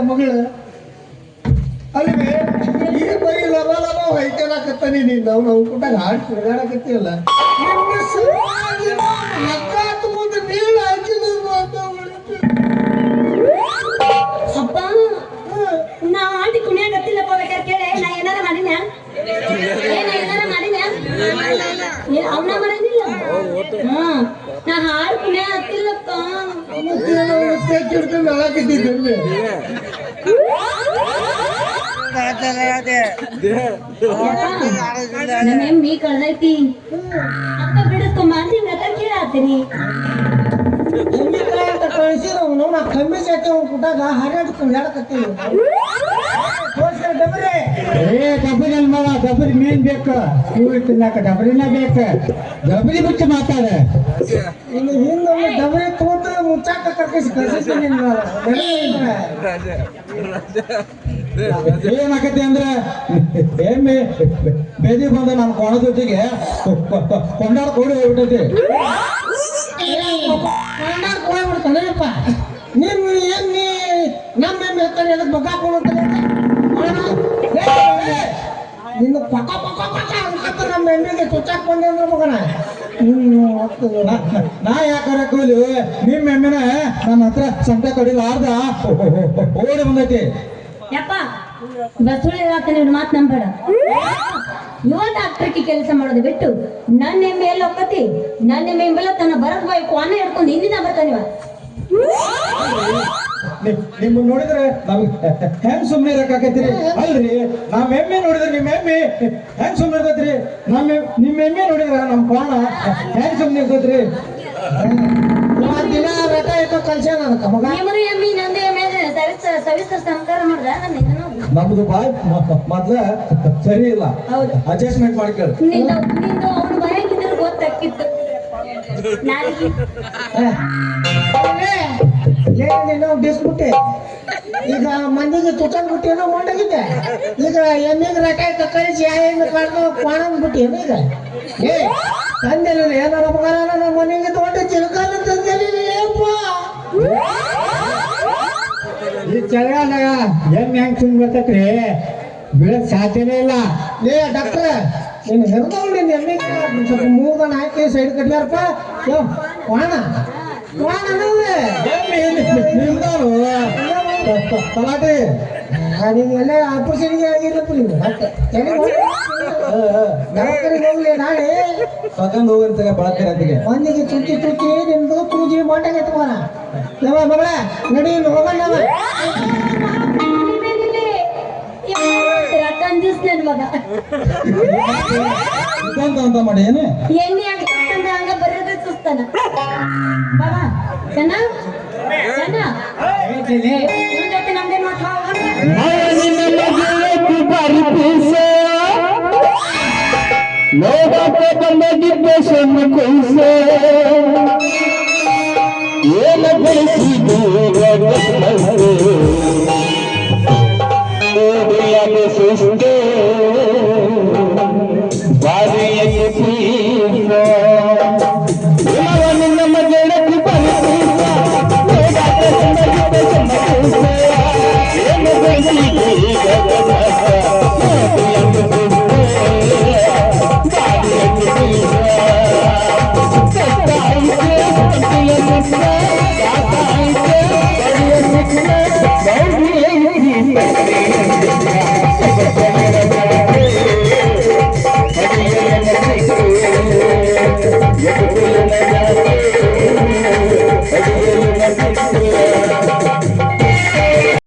ಮಗಳು ಅಲ್ವೇ ಈ ಬರೀ ಲವ ಲವ ಹೊಯ್ಕೊಳಕತ್ತಾನಿ ನೀನು ನಾವು ಕೂಟಾಗ ಹಾಡು ತಿರುಗಾಡಕತ್ತೀವಲ್ಲ ನಿಮ್ಮ ಸಮಾಜ ಹಕ್ಕಾತ್ ಮುಂದೆ ನೀರು ಹಾಕಿದ್ರು ಅಂತ ಅಪ್ಪ ನಾ ಆಂಟಿ ಕುಣಿಯಾಗತ್ತಿಲ್ಲಪ್ಪ ಬೇಕಾದ್ರೆ ಕೇಳೆ ನಾ ಏನಾರ ಮಾಡಿನ ಅವನ ಮಾಡಿಲ್ಲ ನಾ ಹಾಡು ಕುಣಿಯ ಹತ್ತಿಲ್ಲಪ್ಪ ಹಿಡ್ಕೊಂಡು ಹಾಕಿದ್ದಿದ್ದೆ ನಮ್ಮೇಮ್ ಮೀ ಕಳ್ದೈತಿ ಅಕ್ಕ ಬಿಡಿಸ್ಕೊಂಬ ಅಂತ ಹಿಂಗ ಕೇಳಾತೀನಿ ಅಂತ ಕಳಿಸಿದ್ರು ನಾ ಕಮ್ಮಿ ಜಾತಿ ಅವ್ನು ಕೂಟಾಗ ಹಾರಾಡ್ಕೊಂಡು ಹೇಳಕತ್ತೀವಿ ಡಬ್ರೆ ಏ ಡಬರಿ ಮಗ ಡಬರಿ ಮೀನ್ ಬೇಕು ಕೂಳಿ ತಿನ್ನಕ ಡಬರಿನ ಬೇಕ ಡಬರಿ ಬಿಟ್ಟು ಮಾತಾಡ ಇನ್ನು ಹಿಂದೊಮ್ಮೆ ಡಬರಿ ತೋಟ ಮುಚ್ಚಾಕ ಕಳ್ಸಿದ್ದೀನಿ ಏನಾಗತ್ತೆ ಅಂದ್ರೆ ಎಮ್ಮೆ ಬೇದಿ ಬಂದ ನನ್ನ ಕೊಣ ಜೊತೆಗೆ ಕೊಂಡಾಡ ಕೂಡಿ ಹೋಗ್ಬಿಟ್ಟೈತಿ ಹೋಗ್ಬಿಡ್ತಾನೇಪ್ಪ ನೀನು ಏನ್ ನೀ ನಮ್ಮ ಹೇಳ್ತಾನೆ ಅದಕ್ಕೆ ಬಗ್ಗ ಹಾಕೊಂಡು ನಿನ್ನ ಪಕ್ಕ ಪಕ್ಕ ಪಕ್ಕ ಅನ್ಕತ್ತ ನಮ್ಮ ಎಮ್ಮೆಗೆ ಚುಚ್ಚಾಕ್ ಬಂದೆ ಅಂದ್ರೆ ಮಗನ ನಾ ಯಾಕಾರ ಕೂಲಿ ನಿಮ್ಮ ಎಮ್ಮೆನ ನನ್ನ ಹತ್ರ ಸಂತೆ ಕಡಿಲಾರ್ದ ಓಡಿ ಬಂದೈತಿ ಯಪ್ಪ ಬಸುಳಿ ನೀವು ಮಾತು ನಂಬೇಡ ಯುವ ಡಾಕ್ಟರ್ಗೆ ಕೆಲಸ ಮಾಡೋದು ಬಿಟ್ಟು ನನ್ನ ಎಮ್ಮೆ ಎಲ್ಲ ಒಕ್ಕತಿ ನನ್ನ ಎಮ್ಮೆ ಬೆಲ್ಲ ತನ್ನ ಬರದ್ ಬಾಯಿ ಕ್ವಾನ ಹಿಡ್ಕೊಂಡು ಹಿಂದಿನ ಬರ್ತಾನಿವ ನಿಮ್ಮ ನೋಡಿದ್ರೆ ನಮ್ಗೆ ಹೆಂಗ್ ಸುಮ್ಮನೆ ಇರಕಾಕೈತ್ರಿ ಅಲ್ರಿ ನಮ್ಮ ಎಮ್ಮೆ ನೋಡಿದ್ರೆ ನಿಮ್ಮ ಎಮ್ಮೆ ಹೆಂಗ್ ಸುಮ್ಮನೆ ಇರ್ತೈತ್ರಿ ನಿಮ್ಮ ಎಮ್ಮೆ ನೋಡಿದ್ರ ನಮ್ಮ ಪಾಣ ಹೆಂಗ್ ಸುಮ್ಮನೆ ಇರ್ತೈತ್ರಿ ದಿನ ರಥ ಇಟ್ಟು ಕಲ್ಸ್ಯಾನ ಅದಕ್ಕೆ ಮಗ ನಿಮ್ಮದು ಎಮ್ಮಿ ನಂದು ಎಮ್ಮೆ ಸವಿಸ್ತರ ಸಂಸ್ಕಾರ ಮಾಡ್ದ ನನ್ನ ಇದನ್ನು ನಮ್ದು ಬಾಯ್ ಮೊದ್ಲ ಸರಿ ಇಲ್ಲ ಹೌದು ಅಡ್ಜಸ್ಟ್ಮೆಂಟ್ ಮಾಡ್ಕೊಳ್ಳಿ ನಿಂದು ಅವನು ಬಾಯಾಗಿದ್ದರೆ ಗೊತ್ತಾಕಿತ್ತು ನಾಲಿಗೆ ಏನೋ ಬಿಸ್ಬಿಟ್ಟೆ ಈಗ ಮಂದಿಗೆ ಚುಚ್ಚನ್ ಬಿಟ್ಟೇನೋ ಮಾಡಾಗಿದ್ದೆ ಈಗ ಎಮ್ಮಿಗೆ ರಕಾಯಿ ಕಳಿಸಿ ಎಮ್ಮೆ ಕಾಡ್ದು ಕ್ವಾಣನ್ ಬಿಟ್ಟೇನು ಈಗ ಏ ತಂದೆಲ್ಲ ಏನಾರ ಮಗನ ನಮ್ಮ ಮನೆಗೆ ದೊಡ್ಡ ಚಿಲ್ಕಾಲ ತಂದೇನಿ ಅಪ್ಪ ಈ ಚಳಿಗಾಲ ಎಮ್ಮೆ ಹೆಂಗ್ ತಿನ್ಬೇಕತ್ರಿ ಬೀಳಕ್ ಸಾಧ್ಯನೇ ಇಲ್ಲ ಏ ಡಾಕ್ಟ್ರ ನೀನು ಹೆರ್ದವ್ಳು ನಿನ್ನ ಎಮ್ಮಿಗೆ ಸ್ವಲ್ಪ ಮೂಗನ ಹಾಕಿ ಸೈಡ್ ಕಟ್ಲಾರಪ್ಪ ಯೋ ಕ್ವಾಣ ಕ್ವಾಣ ನಿಮ್ದಾರು ತಲಾಟೆ ನೀವೆಲ್ಲ ಆಪರೇಷನ್ಗೆ ಆಗಿಲ್ಲಪ್ಪ ನೀವು ಮತ್ತೆ ದವಾಖಾನೆಗೆ ಹೋಗ್ಲಿ ನಾಳೆ ತಗೊಂಡು ಹೋಗಂತ ಬಳಕೆ ಮಂದಿಗೆ ಚುಚ್ಚಿ ಚುಚ್ಚಿ ನಿಮ್ದು ಪೂಜೆ ಮಾಡಾಗ ಎತ್ಕೋಣ ಯಾವ ಮಗಳ ನಡಿ ಹೋಗೋಣ ಕಂಜೂಸ್ ನನ್ ಮಗ ಅಂತ ಮಾಡಿ ಏನು ಎಣ್ಣೆ ಆಗ್ತಂದ್ರೆ ಹಂಗ ಬರೋದೇ ಸುಸ್ತಾನ ಬಾಬಾ ಚೆನ್ನ ಚೆನ್ನ ಇವ್ನ್ ಜೊತೆ ನಮ್ದೇನ್ ಸುಸ್ತೆ